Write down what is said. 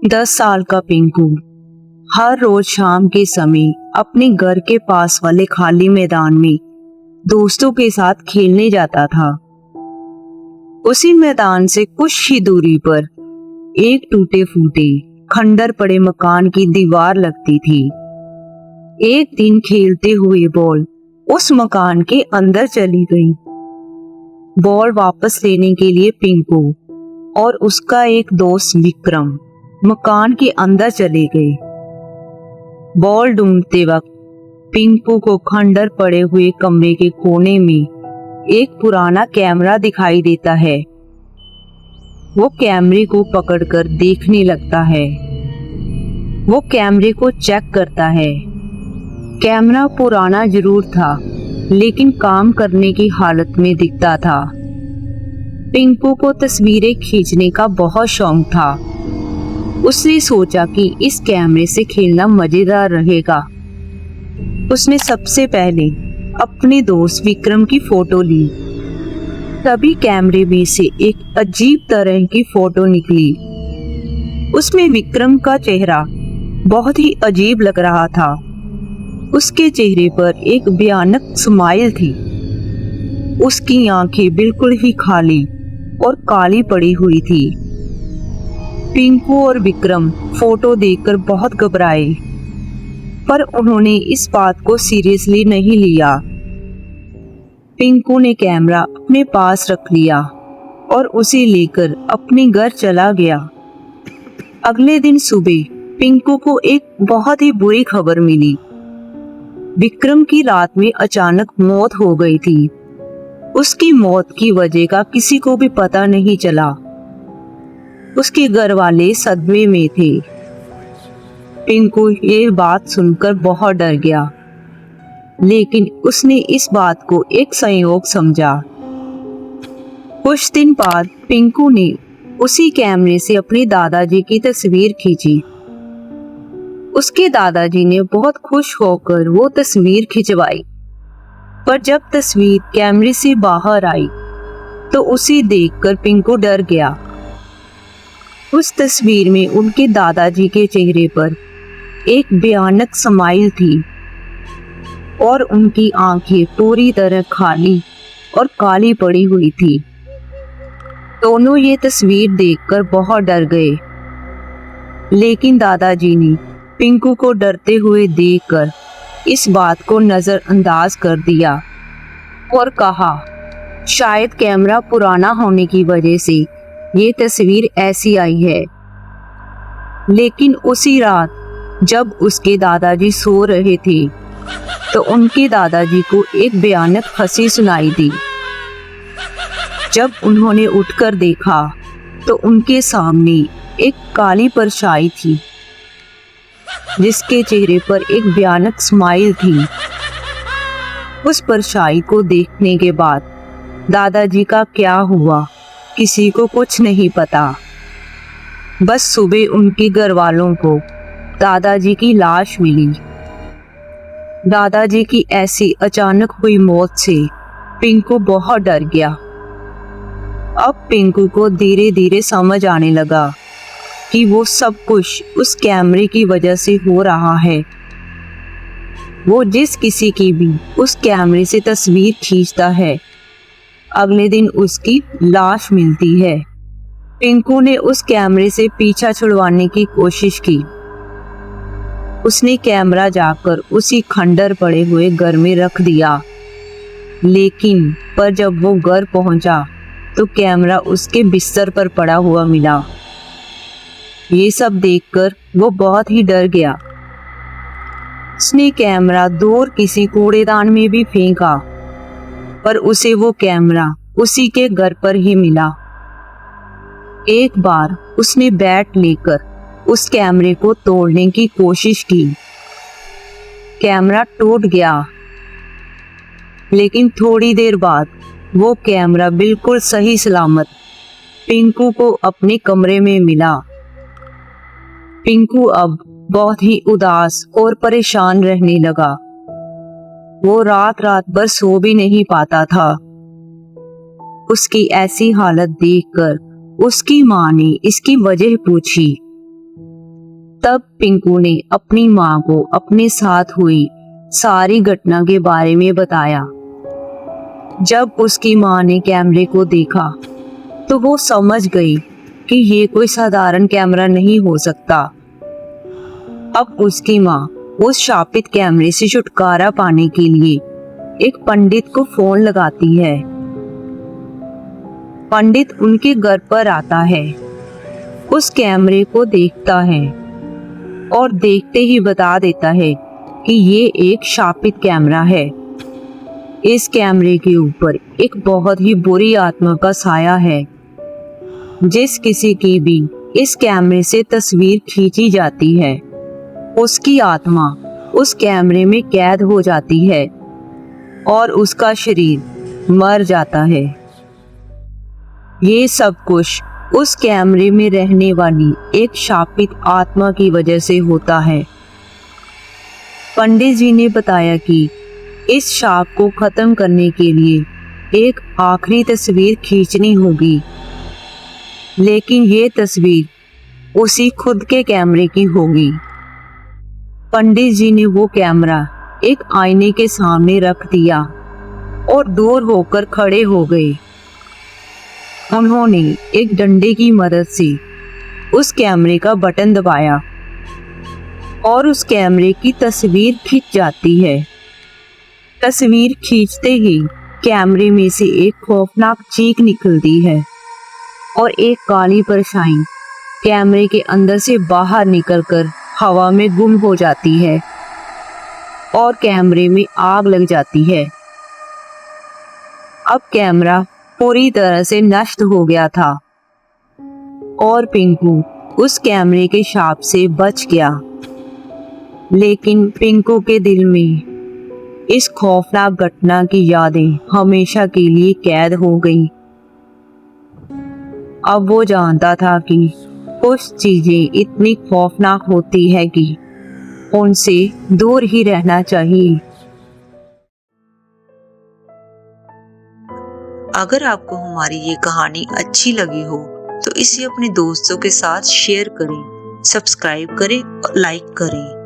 10 साल का पिंकू हर रोज शाम के समय अपने घर के पास वाले खाली मैदान में दोस्तों के साथ खेलने जाता था। उसी मैदान से कुछ ही दूरी पर एक टूटे फूटे खंडर पड़े मकान की दीवार लगती थी। एक दिन खेलते हुए बॉल उस मकान के अंदर चली गई। बॉल वापस लेने के लिए पिंकू और उसका एक दोस्त विक्रम मकान के अंदर चले गए। बॉल ढूंढते वक्त पिंकू को खंडर पड़े हुए कमरे के कोने में एक पुराना कैमरा दिखाई देता है। वो कैमरे को पकड़कर देखने लगता है। वो कैमरे को चेक करता है। कैमरा पुराना जरूर था, लेकिन काम करने की हालत में दिखता था। पिंकू को तस्वीरें खींचने का बहुत शौक था। उसने सोचा कि इस कैमरे से खेलना मजेदार रहेगा। उसने सबसे पहले अपने दोस्त विक्रम की फोटो ली। तभी कैमरे में से एक अजीब तरह की फोटो निकली। उसमें विक्रम का चेहरा बहुत ही अजीब लग रहा था। उसके चेहरे पर एक भयानक स्माइल थी। उसकी आंखें बिल्कुल ही खाली और काली पड़ी हुई थी। पिंकू और विक्रम फोटो देखकर बहुत घबराए, पर उन्होंने इस बात को सीरियसली नहीं लिया। पिंकू ने कैमरा अपने पास रख लिया और उसे लेकर अपने घर चला गया। अगले दिन सुबह पिंकू को एक बहुत ही बुरी खबर मिली। विक्रम की रात में अचानक मौत हो गई थी। उसकी मौत की वजह का किसी को भी पता नहीं चला। उसके घर वाले सदमे में थे। पिंकू ये बात सुनकर बहुत डर गया, लेकिन उसने इस बात को एक संयोग समझा। कुछ दिन बाद पिंकू ने उसी कैमरे से अपने दादाजी की तस्वीर खींची। उसके दादाजी ने बहुत खुश होकर वो तस्वीर खिंचवाई, पर जब तस्वीर कैमरे से बाहर आई तो उसे देखकर पिंकू डर गया। उस तस्वीर में उनके दादाजी के चेहरे पर एक भयानक स्माइल थी और उनकी आंखें पूरी तरह खाली और काली पड़ी हुई थी। दोनों ये तस्वीर देखकर बहुत डर गए, लेकिन दादाजी ने पिंकू को डरते हुए देखकर इस बात को नजरअंदाज कर दिया और कहा, शायद कैमरा पुराना होने की वजह से ये तस्वीर ऐसी आई है। लेकिन उसी रात जब उसके दादाजी सो रहे थे तो उनके दादाजी को एक भयानक हंसी सुनाई दी। जब उन्होंने उठकर देखा तो उनके सामने एक काली परछाई थी, जिसके चेहरे पर एक भयानक स्माइल थी। उस परछाई को देखने के बाद दादाजी का क्या हुआ किसी को कुछ नहीं पता। बस सुबह उनके घर वालों को दादाजी की लाश मिली। दादाजी की ऐसी अचानक हुई मौत से पिंकू बहुत डर गया। अब पिंकू को धीरे धीरे समझ आने लगा कि वो सब कुछ उस कैमरे की वजह से हो रहा है। वो जिस किसी की भी उस कैमरे से तस्वीर खींचता है, अगले दिन उसकी लाश मिलती है। पिंकू ने उस कैमरे से पीछा छुड़वाने की कोशिश की। उसने कैमरा जाकर उसी खंडर पड़े हुए घर में रख दिया, लेकिन पर जब वो घर पहुंचा तो कैमरा उसके बिस्तर पर पड़ा हुआ मिला। ये सब देखकर वो बहुत ही डर गया। उसने कैमरा दूर किसी कूड़ेदान में भी फेंका, पर उसे वो कैमरा उसी के घर पर ही मिला। एक बार उसने बैट लेकर उस कैमरे को तोड़ने की कोशिश की। कैमरा टूट गया, लेकिन थोड़ी देर बाद वो कैमरा बिल्कुल सही सलामत पिंकू को अपने कमरे में मिला। पिंकू अब बहुत ही उदास और परेशान रहने लगा। वो रात रात भर सो भी नहीं पाता था। उसकी ऐसी हालत देखकर उसकी माँ ने इसकी वजह पूछी। तब पिंकू ने अपनी माँ को अपने साथ हुई सारी घटना के बारे में बताया। जब उसकी माँ ने कैमरे को देखा तो वो समझ गई कि ये कोई साधारण कैमरा नहीं हो सकता। अब उसकी माँ उस शापित कैमरे से छुटकारा पाने के लिए एक पंडित को फोन लगाती है। पंडित उनके घर पर आता है, उस कैमरे को देखता है और देखते ही बता देता है कि ये एक शापित कैमरा है। इस कैमरे के ऊपर एक बहुत ही बुरी आत्मा का साया है। जिस किसी की भी इस कैमरे से तस्वीर खींची जाती है, उसकी आत्मा उस कैमरे में कैद हो जाती है और उसका शरीर मर जाता है। ये सब कुछ उस कैमरे में रहने वाली एक शापित आत्मा की वजह से होता है। पंडित जी ने बताया कि इस शाप को खत्म करने के लिए एक आखिरी तस्वीर खींचनी होगी, लेकिन ये तस्वीर उसी खुद के कैमरे की होगी। पंडित जी ने वो कैमरा एक आईने के सामने रख दिया और दूर होकर खड़े हो गए। उन्होंने एक डंडे की मदद से उस कैमरे का बटन दबाया और उस कैमरे की तस्वीर खिंच जाती है। तस्वीर खींचते ही कैमरे में से एक खौफनाक चीख निकलती है और एक काली परछाई कैमरे के अंदर से बाहर निकलकर हवा में गुम हो जाती है और कैमरे में आग लग जाती है। अब कैमरा पूरी तरह से नष्ट हो गया था और पिंकू उस कैमरे के शाप से बच गया। लेकिन पिंकू के दिल में इस खौफनाक घटना की यादें हमेशा के लिए कैद हो गई। अब वो जानता था कि कुछ चीजें इतनी खौफनाक होती है कि उनसे दूर ही रहना चाहिए। अगर आपको हमारी ये कहानी अच्छी लगी हो तो इसे अपने दोस्तों के साथ शेयर करें, सब्सक्राइब करें और लाइक करें।